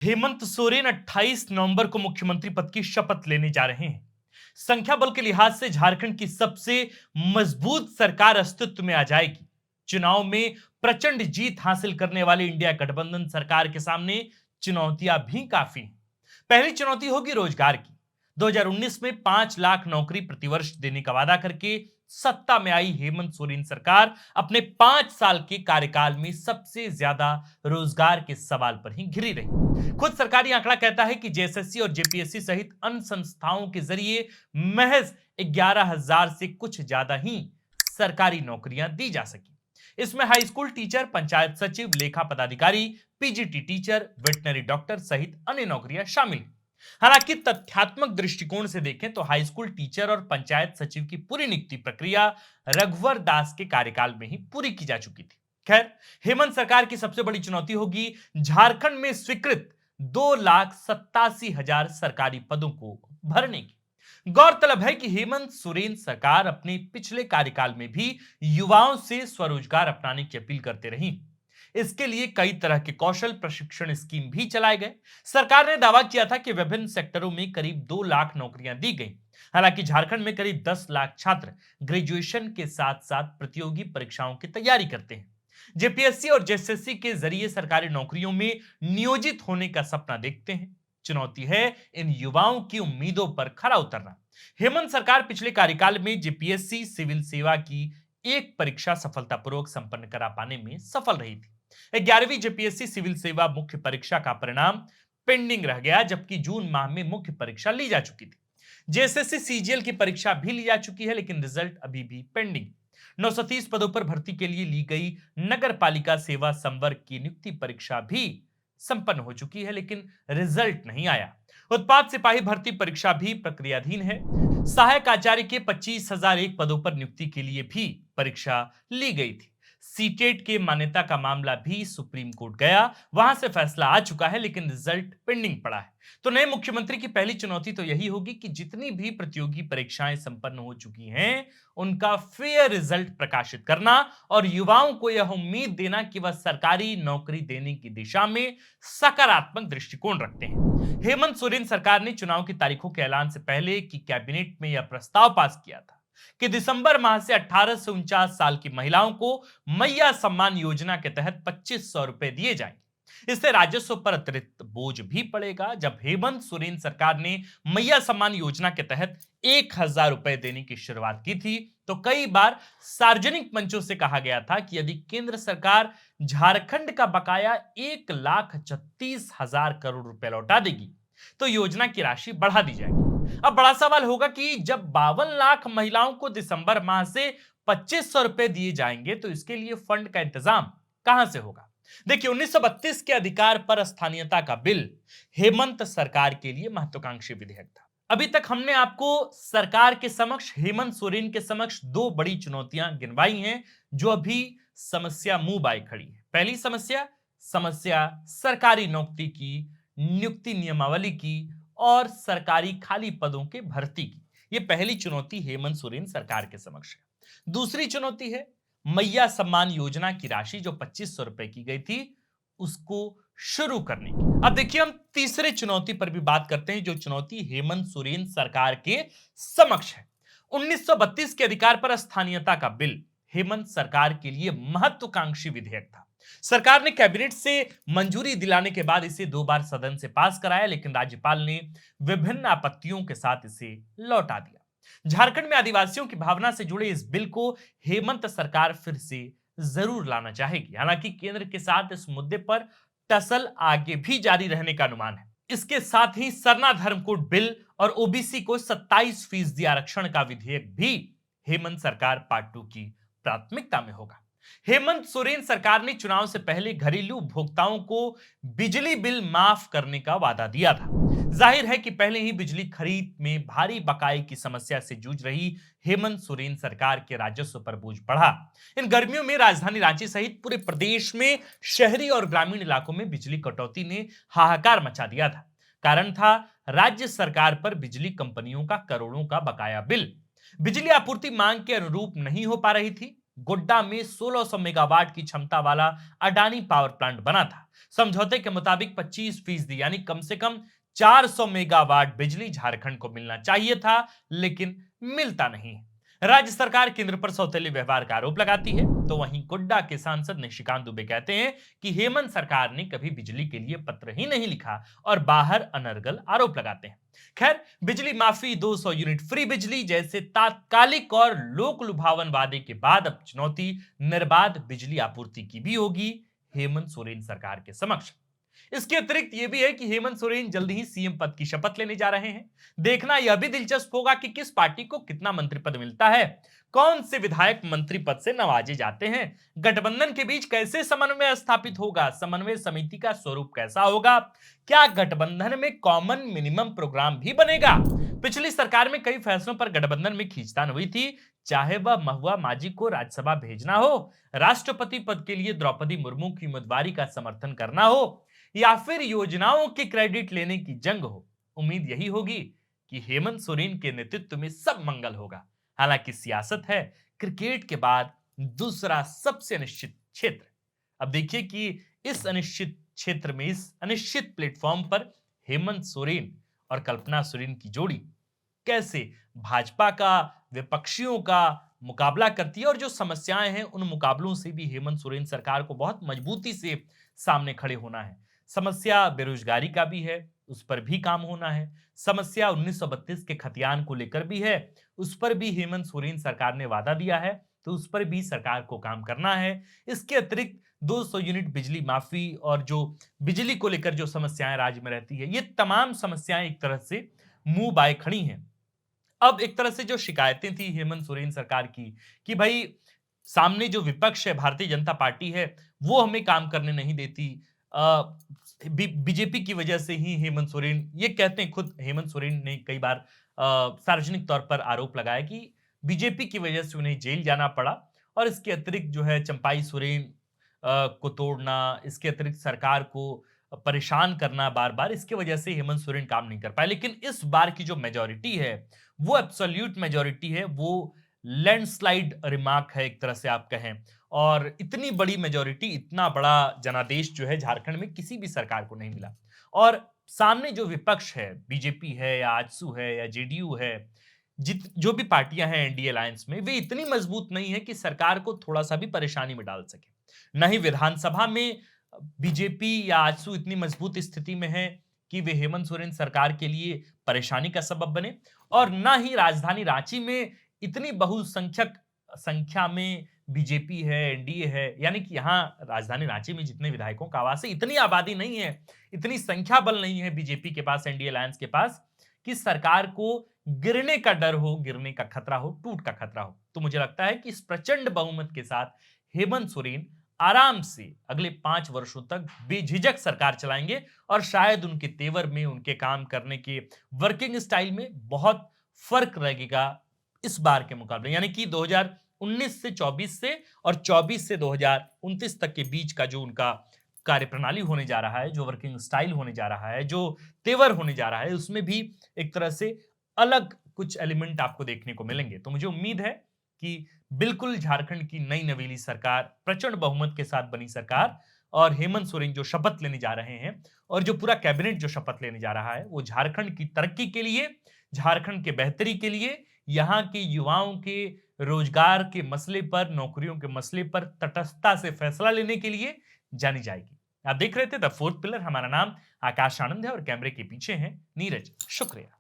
हेमंत सोरेन 28 नवंबर को मुख्यमंत्री पद की शपथ लेने जा रहे हैं। संख्या बल के लिहाज से झारखंड की सबसे मजबूत सरकार अस्तित्व में आ जाएगी। चुनाव में प्रचंड जीत हासिल करने वाली इंडिया गठबंधन सरकार के सामने चुनौतियां भी काफी हैं। पहली चुनौती होगी रोजगार की। 2019 में 5 लाख नौकरी प्रतिवर्ष देने का वादा करके सत्ता में आई हेमंत सोरेन सरकार अपने 5 साल के कार्यकाल में सबसे ज्यादा रोजगार के सवाल पर ही घिरी रही। खुद सरकारी आंकड़ा कहता है कि जेएसएससी और जेपीएससी सहित अन्य संस्थाओं के जरिए महज 11,000 से कुछ ज्यादा ही सरकारी नौकरियां दी जा सकी। इसमें हाई स्कूल टीचर, पंचायत सचिव, लेखा पदाधिकारी, पीजीटी टीचर, वेटनरी डॉक्टर सहित अन्य नौकरियां शामिल हैं। हालांकि तथ्यात्मक दृष्टिकोण से देखें तो हाई स्कूल टीचर और पंचायत सचिव की पूरी नियुक्ति प्रक्रिया रघुवर दास के कार्यकाल में ही पूरी की जा चुकी थी। खैर, हेमंत सरकार की सबसे बड़ी चुनौती होगी झारखंड में स्वीकृत 2,87,000 सरकारी पदों को भरने की। गौरतलब है कि हेमंत सोरेन सरकार अपने पिछले कार्यकाल में भी युवाओं से स्वरोजगार अपनाने की अपील करते रही। इसके लिए कई तरह के कौशल प्रशिक्षण स्कीम भी चलाए गए। सरकार ने दावा किया था कि विभिन्न सेक्टरों में करीब 2 लाख नौकरियां दी गई। हालांकि झारखंड में करीब 10 लाख छात्र ग्रेजुएशन के साथ साथ प्रतियोगी परीक्षाओं की तैयारी करते हैं। जेपीएससी और जेएसएससी के जरिए सरकारी नौकरियों में नियोजित होने का सपना देखते हैं। चुनौती है इन युवाओं की उम्मीदों पर खरा उतरना। हेमंत सरकार पिछले कार्यकाल में जेपीएससी सिविल सेवा की एक परीक्षा सफलतापूर्वक संपन्न करा पाने में सफल रही थी। 11वीं जेपीएससी सिविल सेवा मुख्य परीक्षा का परिणाम पेंडिंग रह गया, जबकि जून माह में मुख्य परीक्षा ली जा चुकी थी। जेएसएससी सीजीएल की परीक्षा भी ली जा चुकी है, लेकिन रिजल्ट अभी भी पेंडिंग। 930 पदों पर भर्ती के लिए ली गई नगर पालिका सेवा संवर्ग की नियुक्ति परीक्षा भी संपन्न हो चुकी है, लेकिन रिजल्ट नहीं आया। उत्पाद सिपाही भर्ती परीक्षा भी प्रक्रियाधीन है। सहायक आचार्य के 25,001 पदों पर नियुक्ति के लिए भी परीक्षा ली गई थी। सीटेट के मान्यता का मामला भी सुप्रीम कोर्ट गया, वहां से फैसला आ चुका है, लेकिन रिजल्ट पेंडिंग पड़ा है। तो नए मुख्यमंत्री की पहली चुनौती तो यही होगी कि जितनी भी प्रतियोगी परीक्षाएं संपन्न हो चुकी हैं, उनका फेयर रिजल्ट प्रकाशित करना और युवाओं को यह उम्मीद देना कि वह सरकारी नौकरी देने की दिशा में सकारात्मक दृष्टिकोण रखते हैं। हेमंत सोरेन सरकार ने चुनाव की तारीखों के ऐलान से पहले की कैबिनेट में यह प्रस्ताव पास किया था कि दिसंबर माह से 18 से 49 साल की महिलाओं को मैया सम्मान योजना के तहत 2,500 रुपए दिए जाएंगे। इससे राजस्व पर अतिरिक्त बोझ भी पड़ेगा। जब हेमंत सोरेन सरकार ने मैया सम्मान योजना के तहत 1,000 रुपए देने की शुरुआत की थी, तो कई बार सार्वजनिक मंचों से कहा गया था कि यदि केंद्र सरकार झारखंड का बकाया 1,36,000 करोड़ रुपए लौटा देगी, तो योजना की राशि बढ़ा दी जाएगी। अब बड़ा सवाल होगा कि जब 52 लाख महिलाओं को दिसंबर माह से 2,500 रुपए दिए जाएंगे, तो इसके लिए फंड का इंतजाम कहां से होगा? देखिए, 1932 के अधिकार पर स्थानीयता का बिल हेमंत सरकार के लिए महत्वाकांक्षी विधेयक था। अभी तक हमने आपको सरकार के समक्ष, हेमंत सोरेन के समक्ष दो बड़ी चुनौतियां गिनवाई हैं, जो अभी समस्या मुंह बाई खड़ी है। पहली समस्या समस्या सरकारी नौकरी की, नियुक्ति नियमावली की और सरकारी खाली पदों के भर्ती की। यह पहली चुनौती हेमंत सोरेन सरकार के समक्ष है। दूसरी चुनौती है मैया सम्मान योजना की राशि जो 2,500 रुपए की गई थी, उसको शुरू करने की। अब देखिए, हम तीसरे चुनौती पर भी बात करते हैं, जो चुनौती हेमंत सोरेन सरकार के समक्ष है। 1932 के अधिकार पर स्थानीयता का बिल हेमंत सरकार के लिए महत्वाकांक्षी विधेयक था। सरकार ने कैबिनेट से मंजूरी दिलाने के बाद इसे 2 बार सदन से पास कराया, लेकिन राज्यपाल ने विभिन्न आपत्तियों के साथ इसे लौटा दिया। झारखंड में आदिवासियों की भावना से जुड़े इस बिल को हेमंत सरकार फिर से जरूर लाना चाहेगी। हालांकि केंद्र के साथ इस मुद्दे पर टसल आगे भी जारी रहने का अनुमान है। इसके साथ ही सरना धर्म कोड बिल और ओबीसी को 27% आरक्षण का विधेयक भी हेमंत सरकार पार्ट 2 की प्राथमिकता में होगा। हेमंत सोरेन सरकार ने चुनाव से पहले घरेलू उपभोक्ताओं को बिजली बिल माफ करने का वादा दिया था। जाहिर है कि पहले ही बिजली खरीद में भारी बकाये की समस्या से जूझ रही हेमंत सोरेन सरकार के राजस्व पर बोझ बढ़ा। इन गर्मियों में राजधानी रांची सहित पूरे प्रदेश में शहरी और ग्रामीण इलाकों में बिजली कटौती ने हाहाकार मचा दिया था। कारण था राज्य सरकार पर बिजली कंपनियों का करोड़ों का बकाया बिल। बिजली आपूर्ति मांग के अनुरूप नहीं हो पा रही थी। गोड्डा में 1600 मेगावाट की क्षमता वाला अडानी पावर प्लांट बना था। समझौते के मुताबिक 25% यानी कम से कम 400 मेगावाट बिजली झारखंड को मिलना चाहिए था, लेकिन मिलता नहीं। राज्य सरकार केंद्र पर सौतेले व्यवहार का आरोप लगाती है, तो वहीं गोड्डा के सांसद निशिकांत दुबे कहते हैं कि हेमंत सरकार ने कभी बिजली के लिए पत्र ही नहीं लिखा और बाहर अनर्गल आरोप लगाते हैं। खैर, बिजली माफी, 200 यूनिट फ्री बिजली जैसे तात्कालिक और लोक लुभावन वादे के बाद अब चुनौती निर्बाध बिजली आपूर्ति की भी होगी हेमंत सोरेन सरकार के समक्ष। इसके अतिरिक्त यह भी है कि हेमंत सोरेन जल्द ही सीएम पद की शपथ लेने जा रहे हैं। देखना यह भी दिलचस्प होगा कि किस पार्टी को कितना मंत्री पद मिलता है, कौन से विधायक मंत्री पद से नवाजे जाते हैं, गठबंधन के बीच कैसे समन्वय स्थापित होगा, समन्वय समिति का स्वरूप कैसा होगा, क्या गठबंधन में कॉमन मिनिमम प्रोग्राम भी बनेगा। पिछली सरकार में कई फैसलों पर गठबंधन में खींचतान हुई थी, चाहे वह महुआ माझी को राज्यसभा भेजना हो, राष्ट्रपति पद के लिए द्रौपदी मुर्मू की उम्मीदवारी का समर्थन करना हो, या फिर योजनाओं के क्रेडिट लेने की जंग हो। उम्मीद यही होगी कि हेमंत सोरेन के नेतृत्व में सब मंगल होगा। हालांकि सियासत है क्रिकेट के बाद दूसरा सबसे अनिश्चित क्षेत्र। अब देखिए कि इस अनिश्चित क्षेत्र में, इस अनिश्चित प्लेटफॉर्म पर हेमंत सोरेन और कल्पना सोरेन की जोड़ी कैसे भाजपा का, विपक्षियों का मुकाबला करती है, और जो समस्याएं हैं उन मुकाबलों से भी हेमंत सोरेन सरकार को बहुत मजबूती से सामने खड़े होना है। समस्या बेरोजगारी का भी है, उस पर भी काम होना है। समस्या 1932 के खतियान को लेकर भी है, उस पर भी हेमंत सोरेन सरकार ने वादा दिया है, तो उस पर भी सरकार को काम करना है। इसके अतिरिक्त 200 यूनिट बिजली माफी और जो बिजली को लेकर जो समस्याएं राज्य में रहती है, ये तमाम समस्याएं एक तरह से मुंह बाए खड़ी हैं। अब एक तरह से जो शिकायतें थी हेमंत सोरेन सरकार की कि भाई सामने जो विपक्ष है, भारतीय जनता पार्टी है, वो हमें काम करने नहीं देती, बीजेपी की वजह से ही हेमंत सोरेन, ये कहते हैं खुद हेमंत सोरेन ने कई बार सार्वजनिक तौर पर आरोप लगाया कि बीजेपी की वजह से उन्हें जेल जाना पड़ा। और इसके अतिरिक्त जो है चंपाई सोरेन को तोड़ना, इसके अतिरिक्त सरकार को परेशान करना बार बार, इसके वजह से हेमंत सोरेन काम नहीं कर पाए। लेकिन इस बार की जो मेजोरिटी है वो एब्सोल्यूट मेजोरिटी है, वो लैंडस्लाइड रिमार्क है एक तरह से आप कहें। और इतनी बड़ी मेजोरिटी, इतना बड़ा जनादेश जो है झारखंड में किसी भी सरकार को नहीं मिला। और सामने जो विपक्ष है, बीजेपी है या आजसू है या जेडीयू है, जो भी पार्टियां हैं एनडीए अलायंस में, वे इतनी मजबूत नहीं है कि सरकार को थोड़ा सा भी परेशानी में डाल सके। न ही विधानसभा में बीजेपी या आजसू इतनी मजबूत स्थिति में है कि वे हेमंत सोरेन सरकार के लिए परेशानी का सबब बने, और न ही राजधानी रांची में इतनी बहुसंख्यक संख्या में बीजेपी है, एनडीए है। यानी कि यहाँ राजधानी रांची में जितने विधायकों का आवास है, इतनी आबादी नहीं है, इतनी संख्या बल नहीं है बीजेपी के पास, एनडीए अलायंस के पास, कि सरकार को गिरने का डर हो, गिरने का खतरा हो, टूट का खतरा हो। तो मुझे लगता है कि इस प्रचंड बहुमत के साथ हेमंत सोरेन आराम से अगले 5 वर्षों तक बेझिझक सरकार चलाएंगे, और शायद उनके तेवर में, उनके काम करने के वर्किंग स्टाइल में बहुत फर्क लगेगा इस बार के मुकाबले। यानी कि 2019 से 24 से और 24 से 2029 तक के बीच का जो उनका कार्यप्रणाली होने जा रहा है, जो वर्किंग स्टाइल होने जा रहा है, जो तेवर होने जा रहा है, उसमें भी एक तरह से अलग कुछ एलिमेंट आपको देखने को मिलेंगे। तो मुझे उम्मीद है कि बिल्कुल झारखंड की नई नवेली सरकार, प्रचंड बहुमत के साथ बनी सरकार, और हेमंत सोरेन जो शपथ लेने जा रहे हैं, और जो पूरा कैबिनेट जो शपथ लेने जा रहा है, वो झारखंड की तरक्की के लिए, झारखंड के बेहतरी के लिए, यहाँ के युवाओं के रोजगार के मसले पर, नौकरियों के मसले पर तटस्थता से फैसला लेने के लिए जानी जाएगी। आप देख रहे थे द फोर्थ पिलर। हमारा नाम आकाश आनंद है और कैमरे के पीछे हैं नीरज। शुक्रिया।